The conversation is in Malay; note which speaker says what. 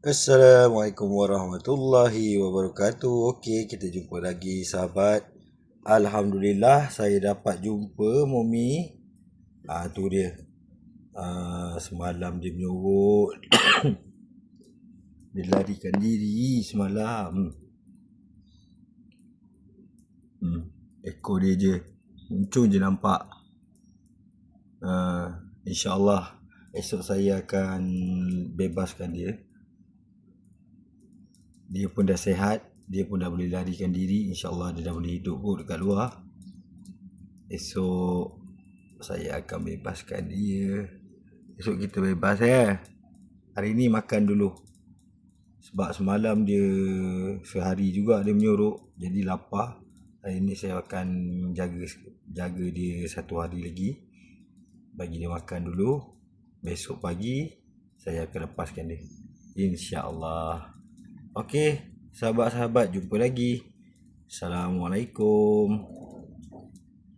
Speaker 1: Assalamualaikum warahmatullahi wabarakatuh. Okey, kita jumpa lagi sahabat. Alhamdulillah saya dapat jumpa Mumi. Tu dia. Semalam dia menyorok. Dia larikan diri semalam. Ekor dia je. Muncul je nampak. InsyaAllah esok saya akan bebaskan dia. Dia pun dah sihat, dia pun dah boleh larikan diri. InsyaAllah dia dah boleh hidup pun dekat luar. Esok saya akan bebaskan dia. Esok kita bebas Hari ni makan dulu. Sebab semalam dia sehari juga dia menyorok, jadi lapar. Hari ni saya akan jaga dia satu hari lagi. Bagi dia makan dulu. Besok pagi saya akan lepaskan dia, InsyaAllah. Okey, sahabat-sahabat, jumpa lagi. Assalamualaikum.